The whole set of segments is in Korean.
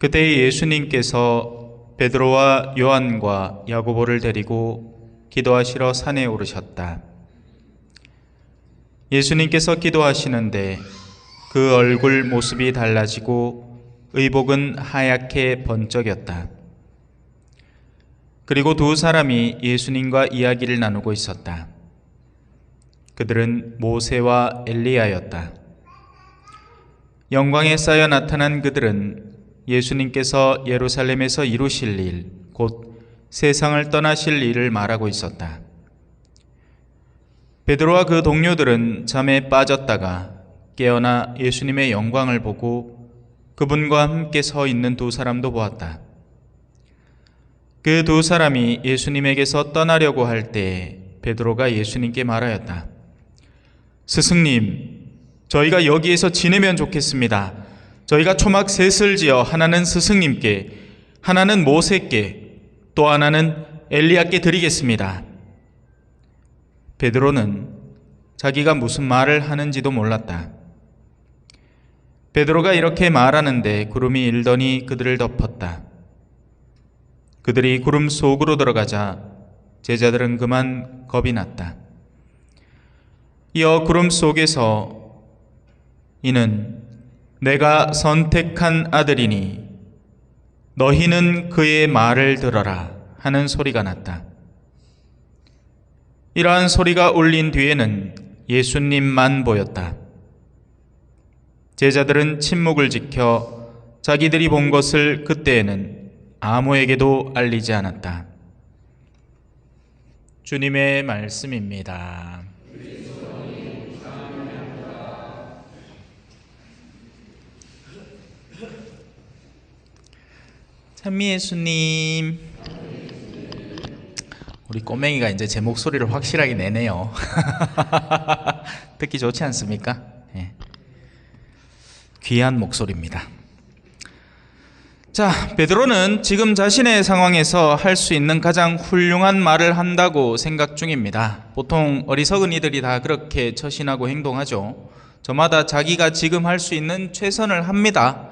그때 예수님께서 베드로와 요한과 야고보를 데리고 기도하시러 산에 오르셨다. 예수님께서 기도하시는데 그 얼굴 모습이 달라지고 의복은 하얗게 번쩍였다. 그리고 두 사람이 예수님과 이야기를 나누고 있었다. 그들은 모세와 엘리야였다. 영광에 쌓여 나타난 그들은 예수님께서 예루살렘에서 이루실 일, 곧 세상을 떠나실 일을 말하고 있었다. 베드로와 그 동료들은 잠에 빠졌다가 깨어나 예수님의 영광을 보고 그분과 함께 서 있는 두 사람도 보았다. 그 두 사람이 예수님에게서 떠나려고 할 때 베드로가 예수님께 말하였다. 스승님, 저희가 여기에서 지내면 좋겠습니다. 저희가 초막 셋을 지어 하나는 스승님께, 하나는 모세께, 또 하나는 엘리야께 드리겠습니다. 베드로는 자기가 무슨 말을 하는지도 몰랐다. 베드로가 이렇게 말하는데 구름이 일더니 그들을 덮었다. 그들이 구름 속으로 들어가자 제자들은 그만 겁이 났다. 이어 구름 속에서 이는 내가 선택한 아들이니 너희는 그의 말을 들어라 하는 소리가 났다. 이러한 소리가 울린 뒤에는 예수님만 보였다. 제자들은 침묵을 지켜 자기들이 본 것을 그때에는 아무에게도 알리지 않았다. 주님의 말씀입니다. 찬미 예수님, 우리 꼬맹이가 이제 제 목소리를 확실하게 내네요. 듣기 좋지 않습니까? 예. 귀한 목소리입니다. 자, 베드로는 지금 자신의 상황에서 할 수 있는 가장 훌륭한 말을 한다고 생각 중입니다. 보통 어리석은 이들이 다 그렇게 처신하고 행동하죠. 저마다 자기가 지금 할 수 있는 최선을 합니다.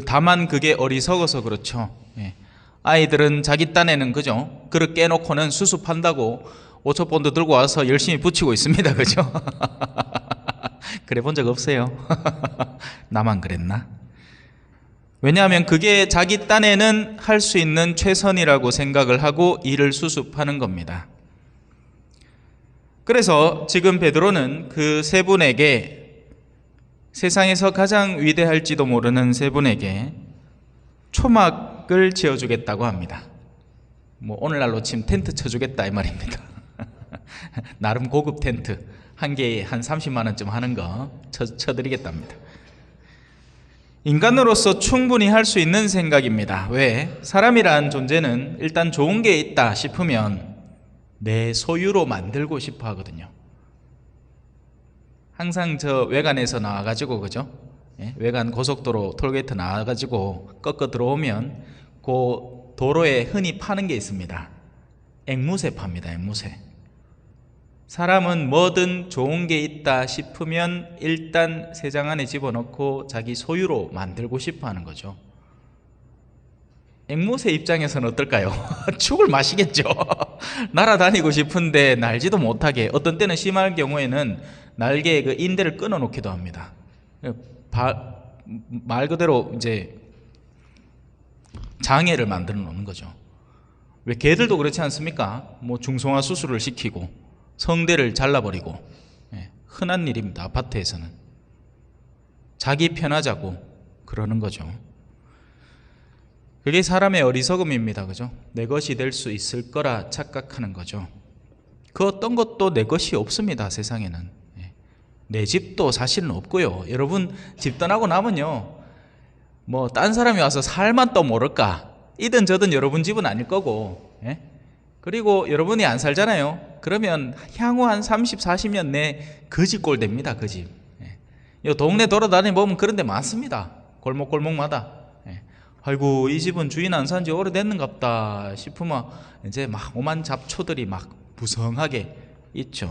다만 그게 어리석어서 그렇죠. 예. 아이들은 자기 딴에는 그죠? 그릇 깨놓고는 수습한다고 5초 본드 들고 와서 열심히 붙이고 있습니다. 그죠? 그래 본 적 없어요? 나만 그랬나? 왜냐하면 그게 자기 딴에는 할 수 있는 최선이라고 생각을 하고 일을 수습하는 겁니다. 그래서 지금 베드로는 그 세 분에게, 세상에서 가장 위대할지도 모르는 세 분에게 초막을 지어주겠다고 합니다. 뭐 오늘날로 치면 텐트 쳐주겠다 이 말입니다. 나름 고급 텐트 한 개에 한 30만 원쯤 하는 거 쳐드리겠답니다. 인간으로서 충분히 할 수 있는 생각입니다. 왜? 사람이란 존재는 일단 좋은 게 있다 싶으면 내 소유로 만들고 싶어 하거든요. 항상 저 외관에서 나와가지고 그죠? 예? 외관 고속도로 톨게이트 나와가지고 꺾어 들어오면 그 도로에 흔히 파는 게 있습니다. 앵무새 팝니다. 앵무새. 사람은 뭐든 좋은 게 있다 싶으면 일단 세장 안에 집어넣고 자기 소유로 만들고 싶어 하는 거죠. 앵무새 입장에서는 어떨까요? 죽을 맛이겠죠. 날아다니고 싶은데 날지도 못하게, 어떤 때는 심한 경우에는 날개에 그 인대를 끊어 놓기도 합니다. 말 그대로 이제 장애를 만들어 놓는 거죠. 왜 개들도 그렇지 않습니까? 뭐 중성화 수술을 시키고 성대를 잘라버리고, 예, 흔한 일입니다. 아파트에서는 자기 편하자고 그러는 거죠. 그게 사람의 어리석음입니다. 그죠? 내 것이 될 수 있을 거라 착각하는 거죠. 그 어떤 것도 내 것이 없습니다. 세상에는. 내 집도 사실은 없고요. 여러분 집 떠나고 나면요, 뭐 딴 사람이 와서 살만 또 모를까, 이든 저든 여러분 집은 아닐 거고, 예? 그리고 여러분이 안 살잖아요. 그러면 향후 한 30, 40년 내 그 집 꼴 됩니다. 그 집. 이 동네 돌아다니 보면 그런 데 많습니다. 골목골목마다. 아이고 이 집은 주인 안 산 지 오래됐는갑다 싶으면 이제 막 오만 잡초들이 막 무성하게 있죠.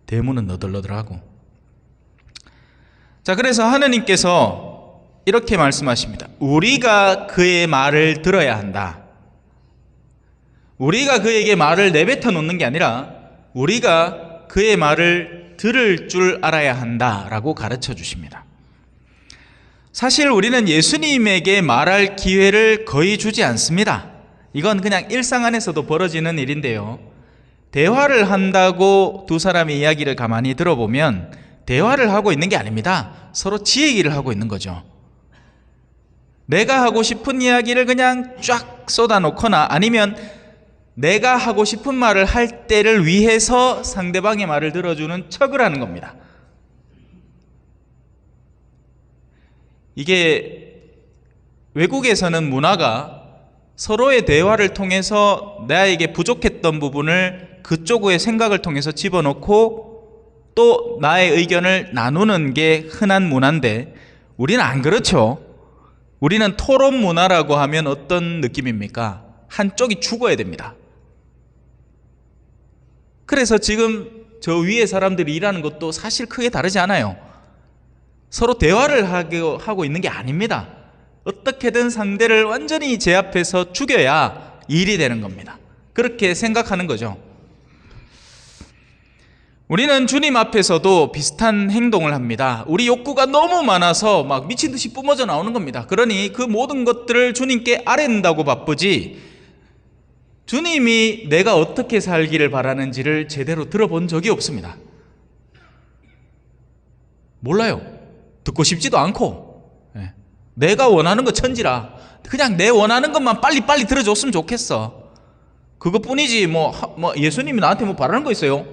대문은 너덜너덜하고. 자, 그래서 하느님께서 이렇게 말씀하십니다. 우리가 그의 말을 들어야 한다. 우리가 그에게 말을 내뱉어 놓는 게 아니라 우리가 그의 말을 들을 줄 알아야 한다라고 가르쳐 주십니다. 사실 우리는 예수님에게 말할 기회를 거의 주지 않습니다. 이건 그냥 일상 안에서도 벌어지는 일인데요. 대화를 한다고 두 사람의 이야기를 가만히 들어보면 대화를 하고 있는 게 아닙니다. 서로 지 얘기를 하고 있는 거죠. 내가 하고 싶은 이야기를 그냥 쫙 쏟아놓거나 아니면 내가 하고 싶은 말을 할 때를 위해서 상대방의 말을 들어주는 척을 하는 겁니다. 이게 외국에서는 문화가 서로의 대화를 통해서 나에게 부족했던 부분을 그쪽의 생각을 통해서 집어넣고 또 나의 의견을 나누는 게 흔한 문화인데 우리는 안 그렇죠. 우리는 토론 문화라고 하면 어떤 느낌입니까? 한쪽이 죽어야 됩니다. 그래서 지금 저 위에 사람들이 일하는 것도 사실 크게 다르지 않아요. 서로 대화를 하고 있는 게 아닙니다. 어떻게든 상대를 완전히 제 앞에서 죽여야 일이 되는 겁니다. 그렇게 생각하는 거죠. 우리는 주님 앞에서도 비슷한 행동을 합니다. 우리 욕구가 너무 많아서 막 미친 듯이 뿜어져 나오는 겁니다. 그러니 그 모든 것들을 주님께 아뢰는다고 바쁘지 주님이 내가 어떻게 살기를 바라는지를 제대로 들어본 적이 없습니다. 몰라요. 듣고 싶지도 않고. 내가 원하는 거 천지라 그냥 내 원하는 것만 빨리빨리 들어줬으면 좋겠어. 그것뿐이지 뭐 예수님이 나한테 뭐 바라는 거 있어요?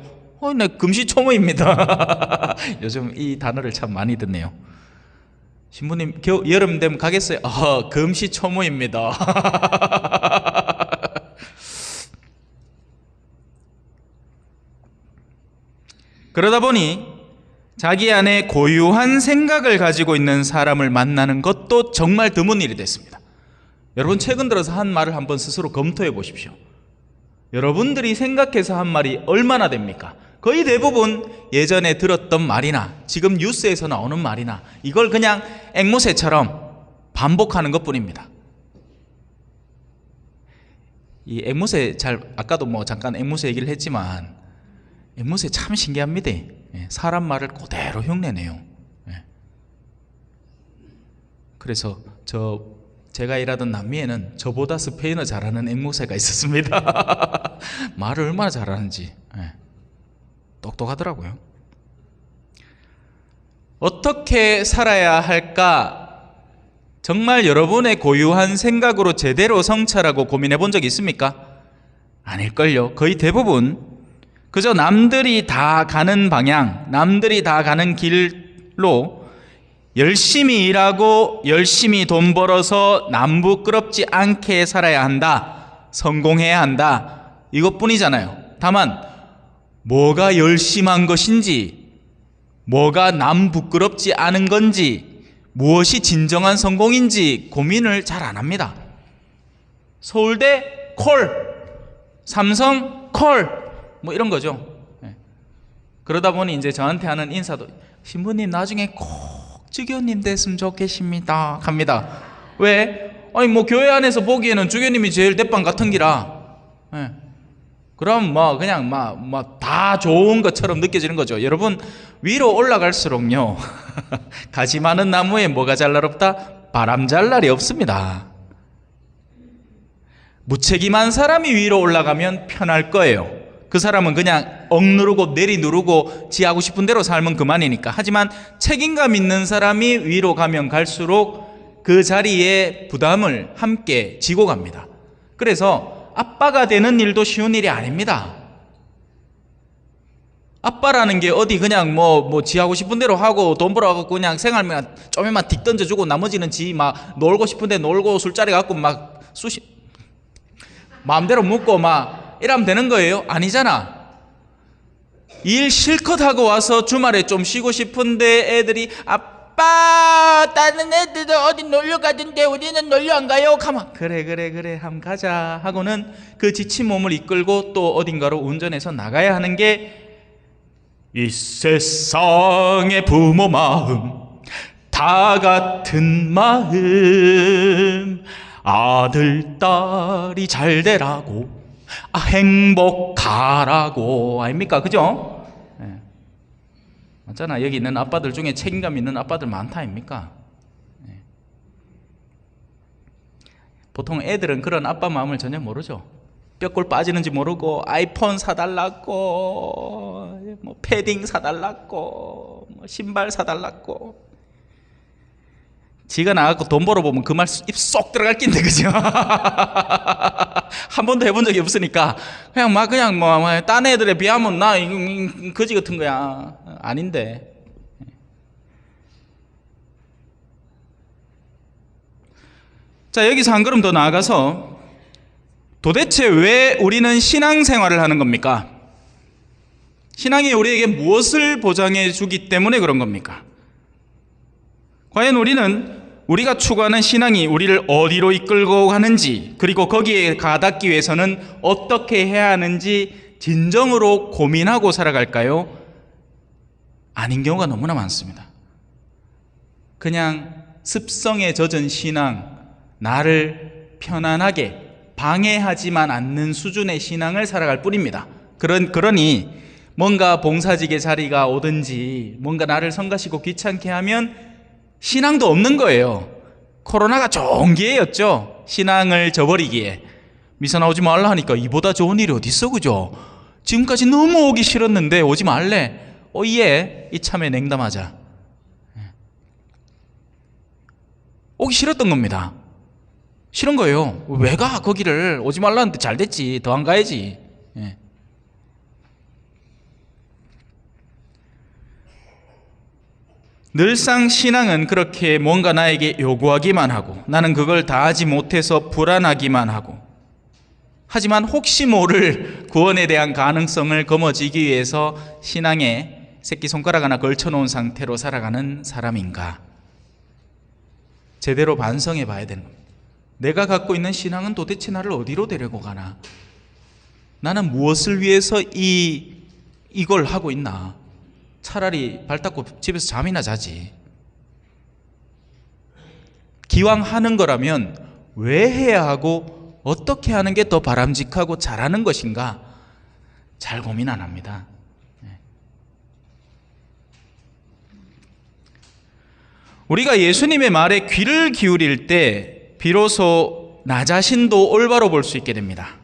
내 금시초문입니다. 요즘 이 단어를 참 많이 듣네요. 신부님 여름 되면 가겠어요? 금시초문입니다. 그러다 보니 자기 안에 고유한 생각을 가지고 있는 사람을 만나는 것도 정말 드문 일이 됐습니다. 여러분 최근 들어서 한 말을 한번 스스로 검토해 보십시오. 여러분들이 생각해서 한 말이 얼마나 됩니까? 거의 대부분 예전에 들었던 말이나 지금 뉴스에서 나오는 말이나 이걸 그냥 앵무새처럼 반복하는 것뿐입니다. 이 앵무새 아까도 잠깐 앵무새 얘기를 했지만 앵무새 참 신기합니다. 사람 말을 그대로 흉내내요. 그래서 제가 일하던 남미에는 저보다 스페인어 잘하는 앵무새가 있었습니다. 말을 얼마나 잘하는지 똑똑하더라고요. 어떻게 살아야 할까? 정말 여러분의 고유한 생각으로 제대로 성찰하고 고민해 본 적 있습니까? 아닐걸요. 거의 대부분 그저 남들이 다 가는 방향, 남들이 다 가는 길로 열심히 일하고 열심히 돈 벌어서 남 부끄럽지 않게 살아야 한다, 성공해야 한다, 이것뿐이잖아요. 다만 뭐가 열심한 것인지, 뭐가 남 부끄럽지 않은 건지, 무엇이 진정한 성공인지 고민을 잘 안 합니다. 서울대 콜, 삼성 콜, 이런 거죠. 그러다 보니 이제 저한테 하는 인사도 신부님 나중에 꼭 주교님 됐으면 좋겠습니다 합니다. 왜? 아니 교회 안에서 보기에는 주교님이 제일 대빵 같은 기라. 그럼 그냥 다 좋은 것처럼 느껴지는 거죠. 여러분 위로 올라갈수록요 가지 많은 나무에 뭐가 잘 날 없다? 바람 잘 날이 없습니다. 무책임한 사람이 위로 올라가면 편할 거예요. 그 사람은 그냥 억누르고 내리누르고 지 하고 싶은 대로 살면 그만이니까. 하지만 책임감 있는 사람이 위로 가면 갈수록 그 자리에 부담을 함께 지고 갑니다. 그래서 아빠가 되는 일도 쉬운 일이 아닙니다. 아빠라는 게 어디 그냥 지 하고 싶은 대로 하고 돈 벌어갖고 그냥 생활만 좀만 뒷 던져주고 나머지는 지 놀고 싶은데 놀고 술자리 갖고 마음대로 묻고 이러면 되는 거예요? 아니잖아. 일 실컷 하고 와서 주말에 좀 쉬고 싶은데 애들이 아빠 다른 애들도 어디 놀러 가던데 우리는 놀러 안 가요? 가만 그래 한번 가자 하고는 그 지친 몸을 이끌고 또 어딘가로 운전해서 나가야 하는 게 이 세상의 부모 마음 다 같은 마음, 아들 딸이 잘 되라고, 행복하라고, 아닙니까? 그죠? 네. 맞잖아. 여기 있는 아빠들 중에 책임감 있는 아빠들 많다 아닙니까? 네. 보통 애들은 그런 아빠 마음을 전혀 모르죠. 뼈골 빠지는지 모르고 아이폰 사달라고, 뭐 패딩 사달라고, 뭐 신발 사달라고. 지가 나가고 돈 벌어보면 그 말 입 쏙 들어갈 낀데, 그죠? 한 번도 해본 적이 없으니까 그냥 딴 애들에 비하면 나 거지 같은 거야. 아닌데. 자, 여기서 한 걸음 더 나아가서 도대체 왜 우리는 신앙생활을 하는 겁니까? 신앙이 우리에게 무엇을 보장해 주기 때문에 그런 겁니까? 과연 우리가 추구하는 신앙이 우리를 어디로 이끌고 가는지, 그리고 거기에 가닿기 위해서는 어떻게 해야 하는지 진정으로 고민하고 살아갈까요? 아닌 경우가 너무나 많습니다. 그냥 습성에 젖은 신앙, 나를 편안하게 방해하지만 않는 수준의 신앙을 살아갈 뿐입니다. 그러니 뭔가 봉사직의 자리가 오든지 뭔가 나를 성가시고 귀찮게 하면 신앙도 없는 거예요. 코로나가 좋은 기회였죠. 신앙을 저버리기에. 미사 나오지 말라 하니까 이보다 좋은 일이 어디 있어, 그죠? 지금까지 너무 오기 싫었는데 오지 말래. 예, 이참에 냉담하자. 오기 싫었던 겁니다. 싫은 거예요. 왜 가? 거기를 오지 말라는데 잘 됐지. 더 안 가야지. 예. 늘상 신앙은 그렇게 뭔가 나에게 요구하기만 하고 나는 그걸 다 하지 못해서 불안하기만 하고, 하지만 혹시 모를 구원에 대한 가능성을 거머쥐기 위해서 신앙에 새끼손가락 하나 걸쳐놓은 상태로 살아가는 사람인가? 제대로 반성해 봐야 되는 겁니다. 내가 갖고 있는 신앙은 도대체 나를 어디로 데리고 가나? 나는 무엇을 위해서 이걸 하고 있나? 차라리 발 닦고 집에서 잠이나 자지. 기왕 하는 거라면 왜 해야 하고 어떻게 하는 게 더 바람직하고 잘하는 것인가? 잘 고민 안 합니다. 우리가 예수님의 말에 귀를 기울일 때 비로소 나 자신도 올바로 볼 수 있게 됩니다.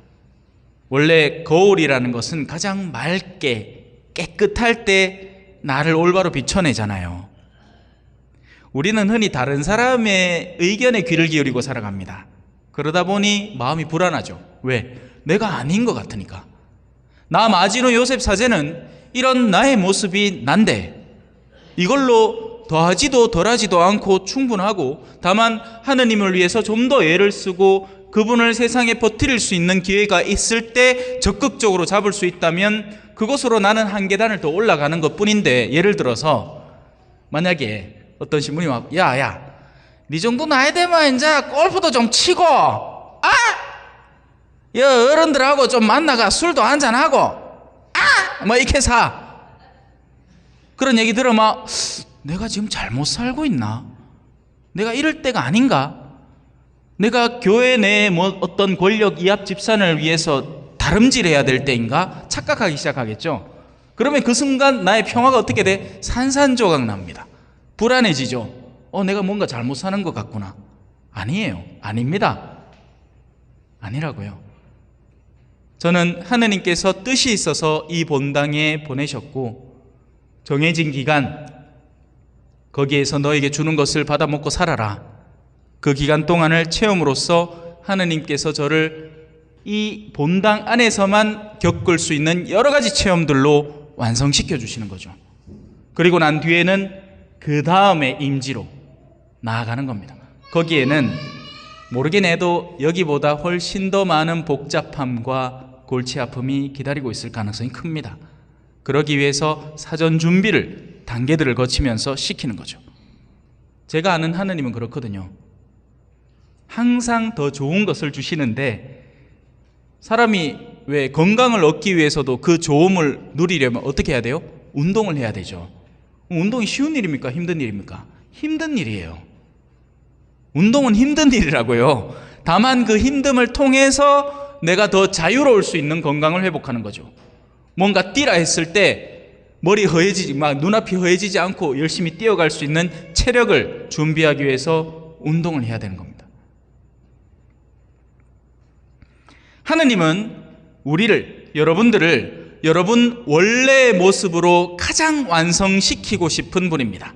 원래 거울이라는 것은 가장 맑게 깨끗할 때 나를 올바로 비춰내잖아요. 우리는 흔히 다른 사람의 의견에 귀를 기울이고 살아갑니다. 그러다 보니 마음이 불안하죠. 왜? 내가 아닌 것 같으니까. 나 마지노 요셉 사제는 이런 나의 모습이 난데 이걸로 더하지도 덜하지도 않고 충분하고, 다만 하느님을 위해서 좀 더 애를 쓰고 그분을 세상에 퍼뜨릴 수 있는 기회가 있을 때 적극적으로 잡을 수 있다면 그것으로 나는 한 계단을 더 올라가는 것뿐인데, 예를 들어서 만약에 어떤 신부님이 막 야, 네 정도 나이 되면 이제 골프도 좀 치고 어른들하고 좀 만나가 술도 한잔하고 뭐 이렇게 사. 그런 얘기 들으면 내가 지금 잘못 살고 있나? 내가 이럴 때가 아닌가? 내가 교회 내에 뭐 어떤 권력 이합 집산을 위해서 다름질해야 될 때인가? 착각하기 시작하겠죠. 그러면 그 순간 나의 평화가 어떻게 돼? 산산조각 납니다. 불안해지죠. 내가 뭔가 잘못 사는 것 같구나. 아니에요. 아닙니다. 아니라고요. 저는 하느님께서 뜻이 있어서 이 본당에 보내셨고, 정해진 기간 거기에서 너에게 주는 것을 받아 먹고 살아라. 그 기간 동안을 체험으로써 하느님께서 저를 이 본당 안에서만 겪을 수 있는 여러 가지 체험들로 완성시켜 주시는 거죠. 그리고 난 뒤에는 그 다음에 임지로 나아가는 겁니다. 거기에는 모르긴 해도 여기보다 훨씬 더 많은 복잡함과 골치 아픔이 기다리고 있을 가능성이 큽니다. 그러기 위해서 사전 준비를, 단계들을 거치면서 시키는 거죠. 제가 아는 하느님은 그렇거든요. 항상 더 좋은 것을 주시는데, 사람이 왜 건강을 얻기 위해서도 그 좋음을 누리려면 어떻게 해야 돼요? 운동을 해야 되죠. 운동이 쉬운 일입니까? 힘든 일입니까? 힘든 일이에요. 운동은 힘든 일이라고요. 다만 그 힘듦을 통해서 내가 더 자유로울 수 있는 건강을 회복하는 거죠. 뭔가 뛰라 했을 때 머리 허해지지, 막 눈앞이 허해지지 않고 열심히 뛰어갈 수 있는 체력을 준비하기 위해서 운동을 해야 되는 겁니다. 하느님은 우리를, 여러분들을 여러분 원래의 모습으로 가장 완성시키고 싶은 분입니다.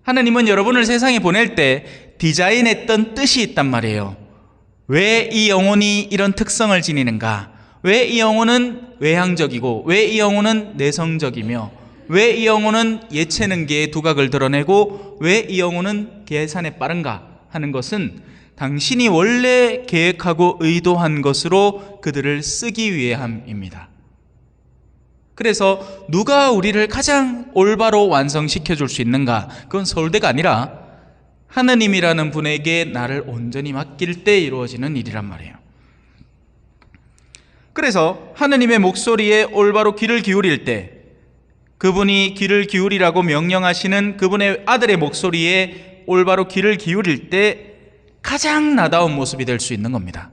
하느님은 여러분을 세상에 보낼 때 디자인했던 뜻이 있단 말이에요. 왜 이 영혼이 이런 특성을 지니는가? 왜 이 영혼은 외향적이고, 왜 이 영혼은 내성적이며, 왜 이 영혼은 예체능계의 두각을 드러내고, 왜 이 영혼은 계산에 빠른가 하는 것은 당신이 원래 계획하고 의도한 것으로 그들을 쓰기 위해 함입니다. 그래서 누가 우리를 가장 올바로 완성시켜 줄 수 있는가? 그건 서울대가 아니라 하느님이라는 분에게 나를 온전히 맡길 때 이루어지는 일이란 말이에요. 그래서 하느님의 목소리에 올바로 귀를 기울일 때, 그분이 귀를 기울이라고 명령하시는 그분의 아들의 목소리에 올바로 귀를 기울일 때 가장 나다운 모습이 될 수 있는 겁니다.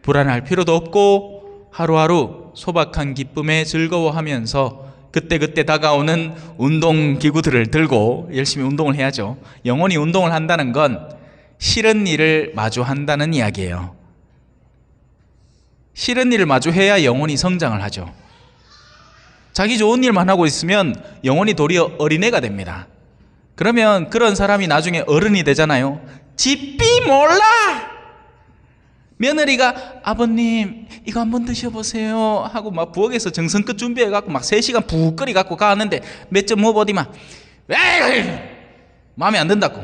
불안할 필요도 없고 하루하루 소박한 기쁨에 즐거워하면서 그때그때 다가오는 운동기구들을 들고 열심히 운동을 해야죠. 영원히 운동을 한다는 건 싫은 일을 마주한다는 이야기예요. 싫은 일을 마주해야 영혼이 성장을 하죠. 자기 좋은 일만 하고 있으면 영혼이 도리어 어린애가 됩니다. 그러면 그런 사람이 나중에 어른이 되잖아요. 집비 몰라! 며느리가 아버님 이거 한번 드셔보세요 하고 막 부엌에서 정성껏 준비해갖고 막 3시간 푹 끓여갖고 가는데 몇 점 먹어보디만 마음에 안 든다고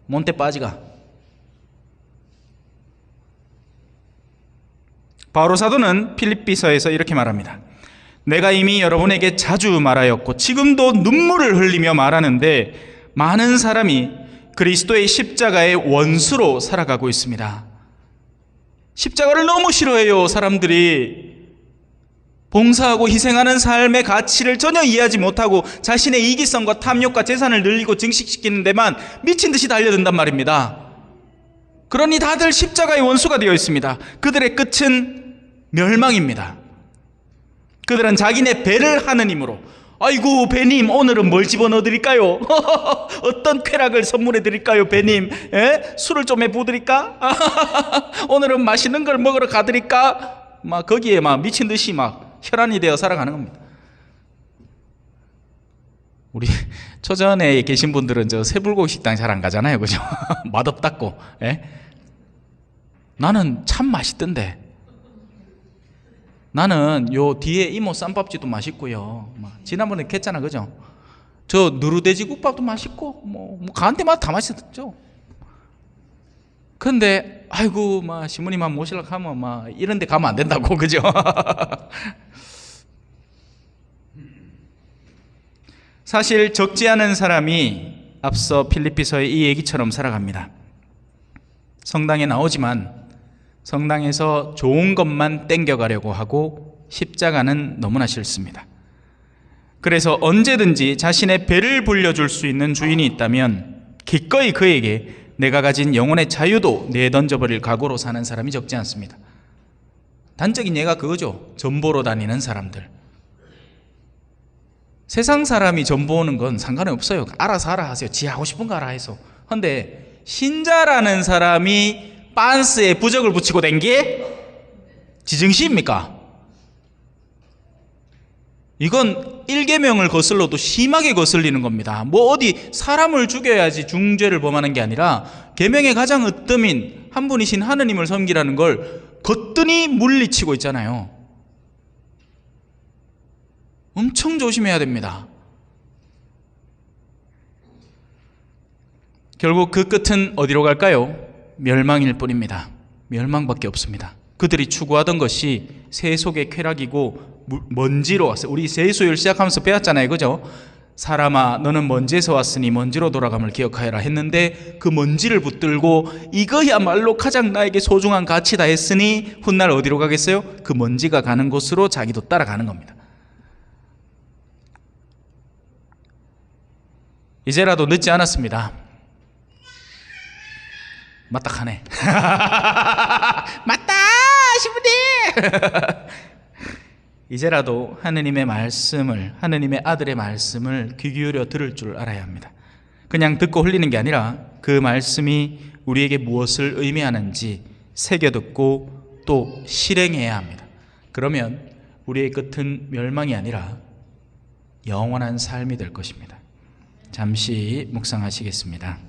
몬테 빠지가. 바로 사도는 필립비서에서 이렇게 말합니다. 내가 이미 여러분에게 자주 말하였고 지금도 눈물을 흘리며 말하는데 많은 사람이 그리스도의 십자가의 원수로 살아가고 있습니다. 십자가를 너무 싫어해요. 사람들이 봉사하고 희생하는 삶의 가치를 전혀 이해하지 못하고 자신의 이기성과 탐욕과 재산을 늘리고 증식시키는 데만 미친 듯이 달려든단 말입니다. 그러니 다들 십자가의 원수가 되어 있습니다. 그들의 끝은 멸망입니다. 그들은 자기네 배를 하느님으로, 아이고 배님 오늘은 뭘 집어넣어 드릴까요? 어떤 쾌락을 선물해 드릴까요 배님? 술을 좀 해부드릴까? 오늘은 맛있는 걸 먹으러 가드릴까? 막 거기에 막 미친 듯이 막 혈안이 되어 살아가는 겁니다. 우리 초전에 계신 분들은 저 새불고기 식당 잘 안 가잖아요, 그죠? 맛없다고. 나는 참 맛있던데. 나는 요 뒤에 이모 쌈밥집도 맛있고요. 지난번에 했잖아, 그죠? 저 누르돼지국밥도 맛있고 뭐 가는 데마다 다 맛있었죠. 근데 아이고 막 시모님만 모시려고 하면 막 이런 데 가면 안 된다고, 그죠? 사실 적지 않은 사람이 앞서 필립비서의 이 얘기처럼 살아갑니다. 성당에 나오지만 성당에서 좋은 것만 땡겨가려고 하고 십자가는 너무나 싫습니다. 그래서 언제든지 자신의 배를 불려줄 수 있는 주인이 있다면 기꺼이 그에게 내가 가진 영혼의 자유도 내던져버릴 각오로 사는 사람이 적지 않습니다. 단적인 예가 그거죠. 전보러 다니는 사람들. 세상 사람이 전보는 건 상관이 없어요. 알아서 알아 하세요. 지 하고 싶은 거 알아 해서. 근데 신자라는 사람이 빤스에 부적을 붙이고 댕기? 지정시입니까? 이건 일계명을 거슬러도 심하게 거슬리는 겁니다. 뭐 어디 사람을 죽여야지 중죄를 범하는 게 아니라 계명의 가장 으뜸인 한 분이신 하느님을 섬기라는 걸 거뜬히 물리치고 있잖아요. 엄청 조심해야 됩니다. 결국 그 끝은 어디로 갈까요? 멸망일 뿐입니다. 멸망밖에 없습니다. 그들이 추구하던 것이 세속의 쾌락이고 먼지로 왔어요. 우리 세수일 시작하면서 배웠잖아요, 그죠? 사람아 너는 먼지에서 왔으니 먼지로 돌아감을 기억하여라 했는데 그 먼지를 붙들고 이거야말로 가장 나에게 소중한 가치다 했으니 훗날 어디로 가겠어요? 그 먼지가 가는 곳으로 자기도 따라가는 겁니다. 이제라도 늦지 않았습니다. 맞다 하네. 맞다 시부님. 이제라도 하느님의 말씀을, 하느님의 아들의 말씀을 귀 기울여 들을 줄 알아야 합니다. 그냥 듣고 흘리는 게 아니라 그 말씀이 우리에게 무엇을 의미하는지 새겨 듣고 또 실행해야 합니다. 그러면 우리의 끝은 멸망이 아니라 영원한 삶이 될 것입니다. 잠시 묵상하시겠습니다.